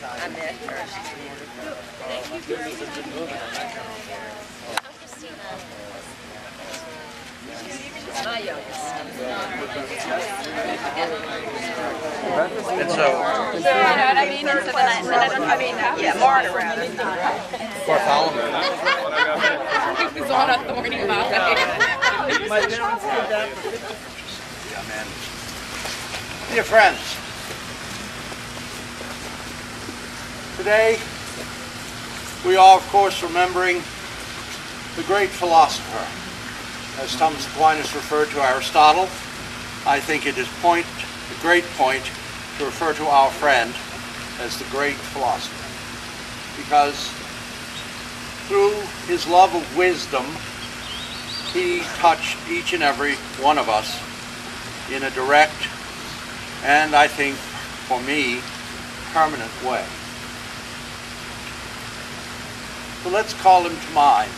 I met her. She's wonderful. She's my youngest. And so, You know what I mean? And so yeah, Marta rather. Bartholomew. He was on us warning about that. My parents did that for 50. Amen. Dear friends, today we are, of course, remembering the great philosopher. As Thomas Aquinas referred to Aristotle, I think it is a great point to refer to our friend as the great philosopher. Because through his love of wisdom, he touched each and every one of us in a direct and, I think, for me, permanent way. So let's call him to mind.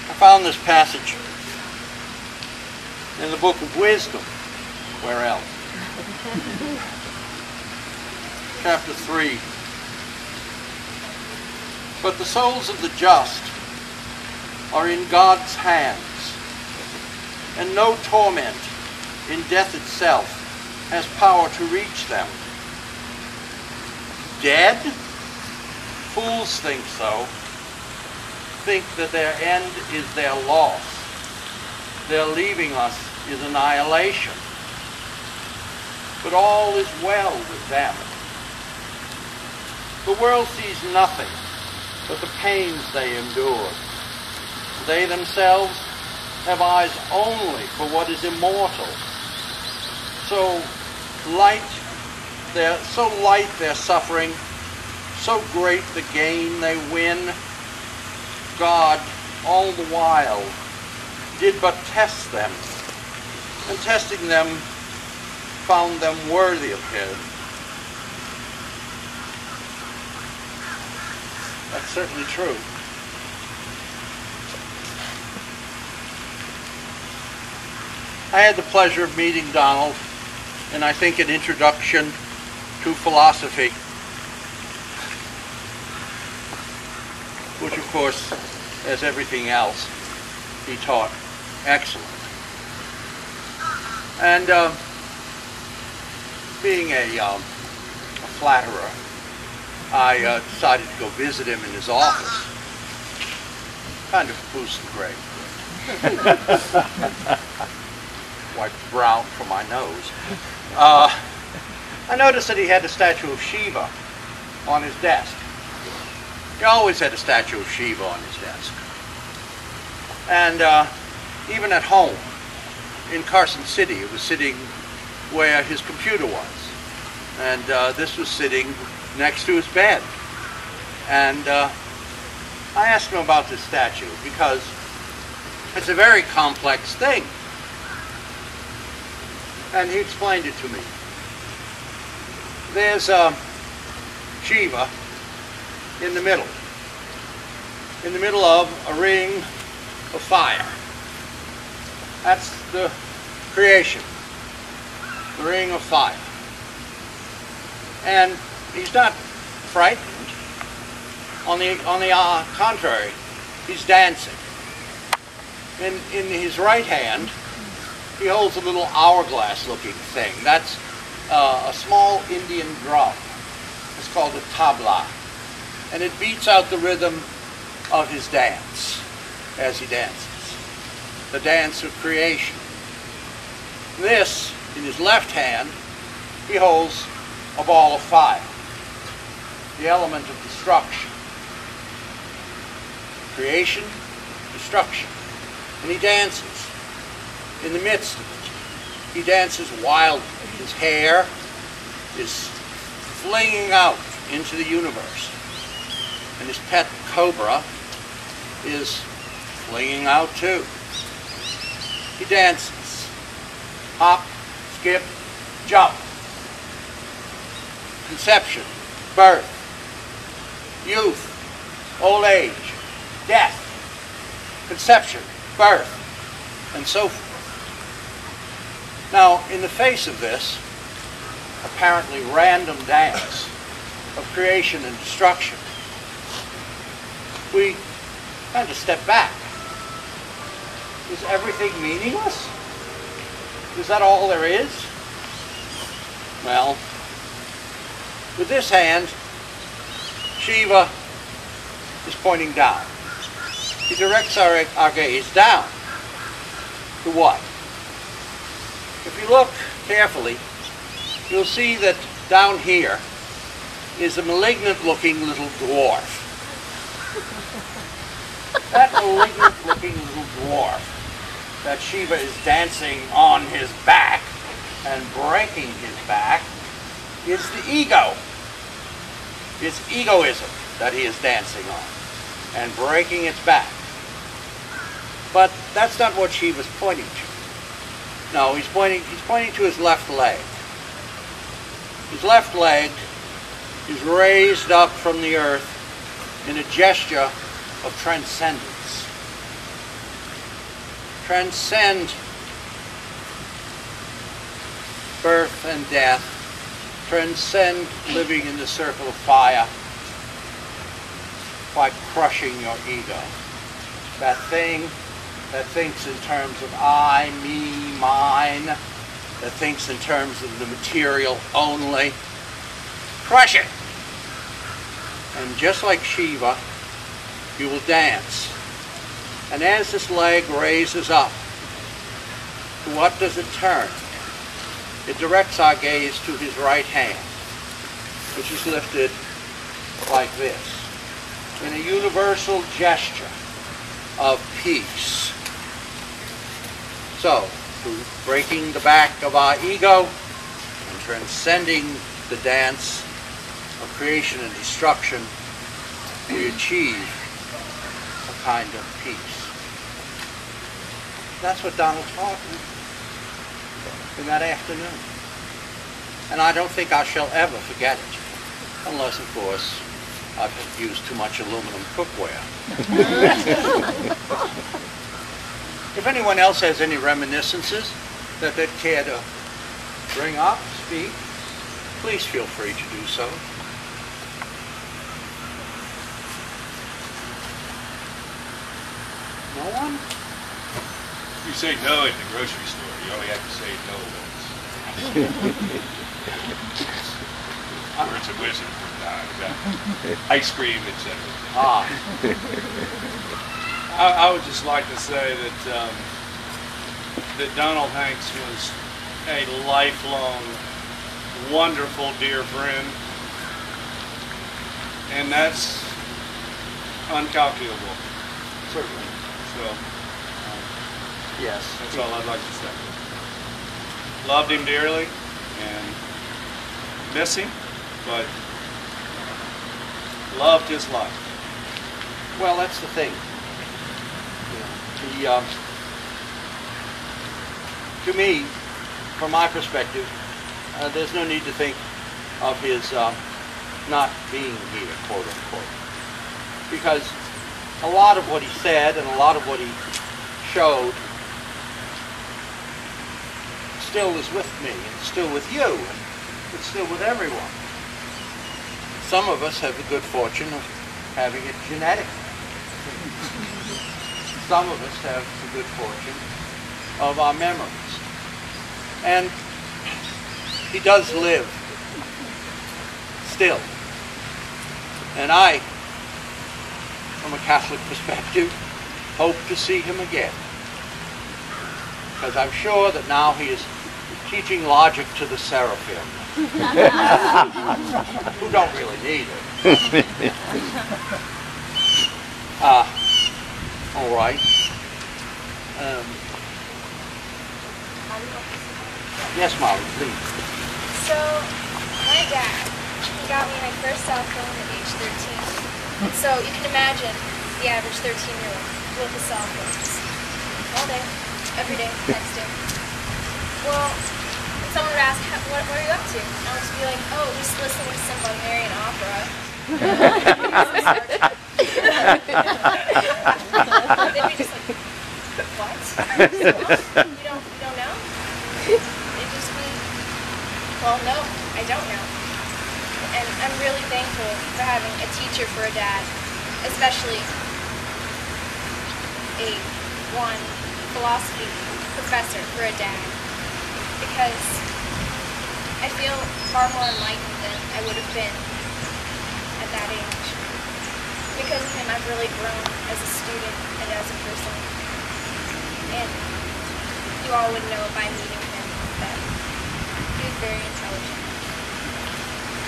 I found this passage in the Book of Wisdom. Where else? Chapter 3. But the souls of the just are in God's hands, and no torment in death itself has power to reach them. Dead? Fools think so. Think that their end is their loss. Their leaving us is annihilation. But all is well with them. The world sees nothing but the pains they endure. They themselves have eyes only for what is immortal. So light their suffering, so great the gain they win. God, all the while, did but test them, and testing them, found them worthy of Him. That's certainly true. I had the pleasure of meeting Donald in, I think, an introduction to philosophy, which, of course, as everything else, he taught excellent. And being a flatterer, I decided to go visit him in his office. Kind of boost the grade. Wipe the brown from my nose. I noticed that he had a statue of Shiva on his desk. He always had a statue of Shiva on his desk. And even at home, in Carson City, it was sitting where his computer was. And this was sitting next to his bed. And I asked him about this statue because it's a very complex thing. And he explained it to me. There's Shiva in the middle of a ring of fire. That's the creation, the ring of fire. And he's not frightened. On the contrary, he's dancing. In his right hand, he holds a little hourglass-looking thing. That's a small Indian drum. It's called a tabla. And it beats out the rhythm of his dance as he dances. The dance of creation. This, in his left hand, he holds a ball of fire. The element of destruction. Creation, destruction. And he dances in the midst of it. He dances wildly. His hair is flinging out into the universe. And his pet cobra is flinging out too. He dances. Hop, skip, jump. Conception, birth, youth, old age, death. conception, birth, and so forth. Now, in the face of this apparently random dance of creation and destruction, we kind of step back. Is everything meaningless? Is that all there is? Well, with this hand, Shiva is pointing down. He directs our gaze down. To what? If you look carefully, you'll see that down here is a malignant-looking little dwarf. That malignant-looking little dwarf that Shiva is dancing on his back and breaking his back is the ego. It's egoism that he is dancing on and breaking its back. But that's not what Shiva's pointing to. No, he's pointing to his left leg. His left leg is raised up from the earth in a gesture of transcendence. Transcend birth and death. Transcend living in the circle of fire by crushing your ego. That thing that thinks in terms of I, me, mine, that thinks in terms of the material only. Crush it! And just like Shiva, you will dance. And as this leg raises up, to what does it turn? It directs our gaze to his right hand, which is lifted like this, in a universal gesture of peace. So, through breaking the back of our ego and transcending the dance of creation and destruction, we achieve a kind of peace. That's what Donald taught me in that afternoon. And I don't think I shall ever forget it, unless, of course, I've used too much aluminum cookware. If anyone else has any reminiscences that they'd care to bring up, speak, please feel free to do so. No one? You say no at the grocery store. You only have to say no once. Words of wisdom from God about ice cream, etc. Ah. I would just like to say that that Donald Hanks was a lifelong, wonderful, dear friend, and that's uncalculable. Certainly. So, Yes. that's all I'd like to say. Loved him dearly and miss him, but loved his life. Well, that's the thing. To me, from my perspective, there's no need to think of his not being here, quote unquote, because a lot of what he said and a lot of what he showed still is with me and still with you and it's still with everyone. Some of us have the good fortune of having it genetically. Some of us have the good fortune of our memories. And he does live still. And I, from a Catholic perspective, hope to see him again. Because I'm sure that now he is teaching logic to the seraphim, who don't really need it. All right. Yes, Molly, please. So, my dad, he got me my first cell phone at age 13. And so you can imagine the average 13-year-old with a cell phone just all day, every day, texting. Well, when someone would ask, what are you up to? And I would just be like, oh, just listening to some Wagnerian opera. They'd be just like, You don't know? It just means, well, no, I don't know. And I'm really thankful for having a teacher for a dad, especially a philosophy professor for a dad, because I feel far more enlightened than I would have been at that age. Because of him, I've really grown as a student and as a person. And you all would know by meeting him that he was very intelligent.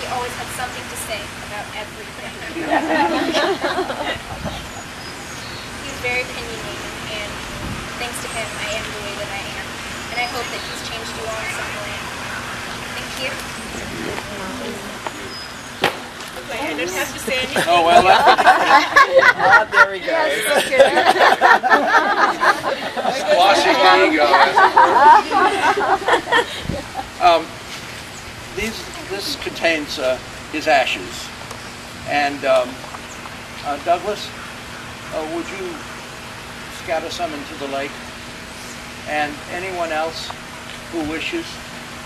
He always had something to say about everything. He was very opinionated, and thanks to him, I am the way that I am. And I hope that he's changed you all in some way. Thank you. I didn't have to say anything. Oh, well, There we go. squashing ego, as it were. This contains his ashes. And Douglas, would you scatter some into the lake? And anyone else who wishes,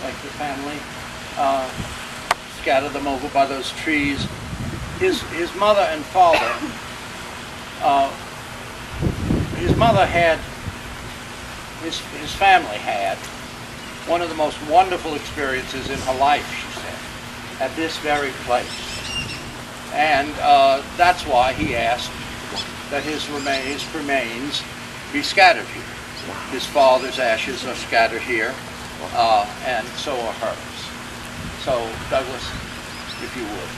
like the family, scatter them over by those trees. His mother and father, his family had one of the most wonderful experiences in her life, she said, at this very place. And that's why he asked that his remains be scattered here. His father's ashes are scattered here, and so are hers. So, Douglas, if you would,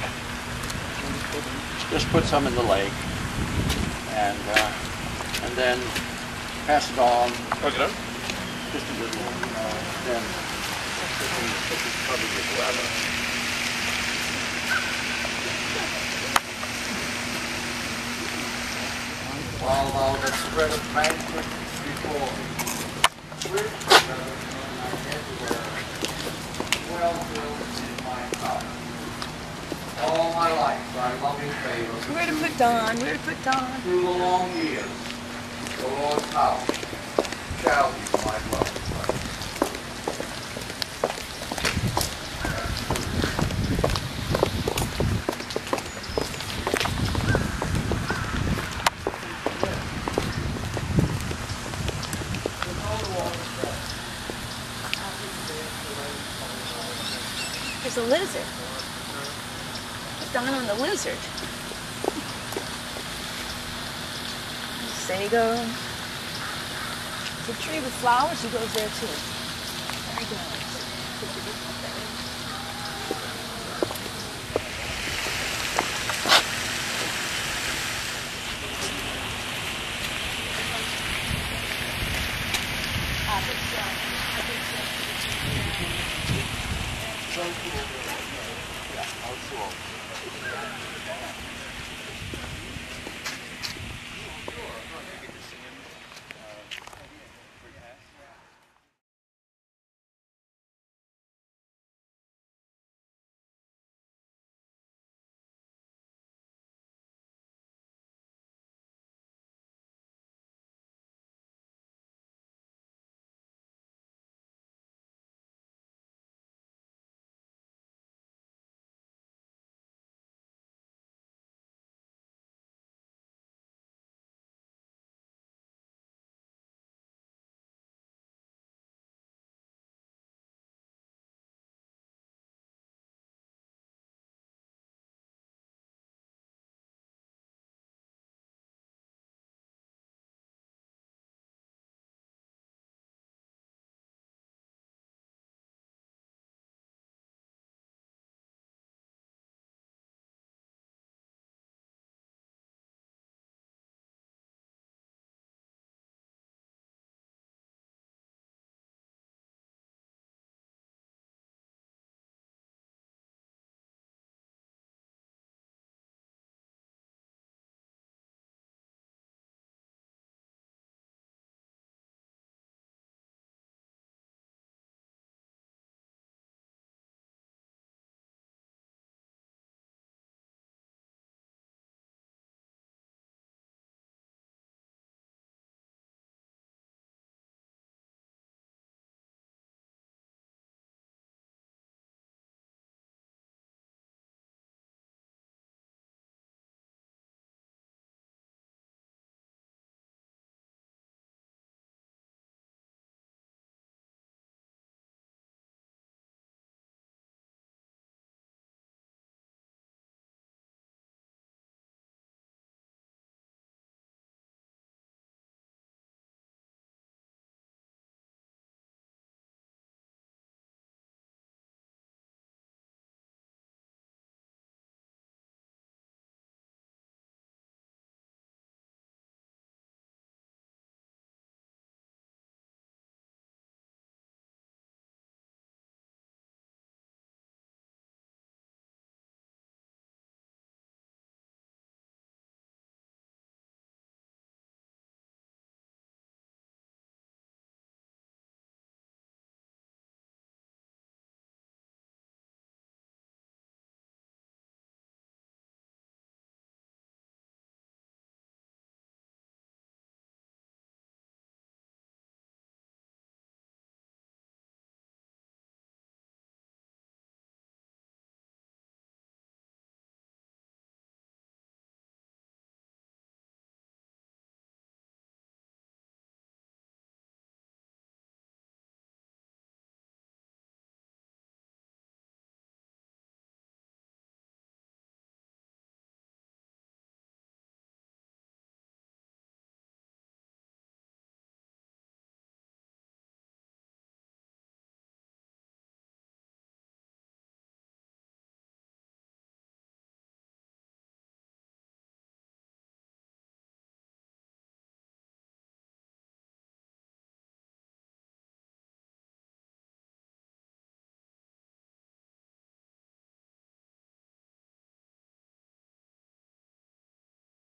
just put some in the lake, and then pass it on. Okay. Just a little, then it can cover with weather. While the spread of banquet before me, with my everywhere, well filled in my heart. All my life, thy loving favor. Where to put Don? Where to put Don? Through the long years, the Lord's house shall be my dwelling place. There's a lizard. Put Don on the lizard. There you go. The tree with flowers, he goes there too. There he goes.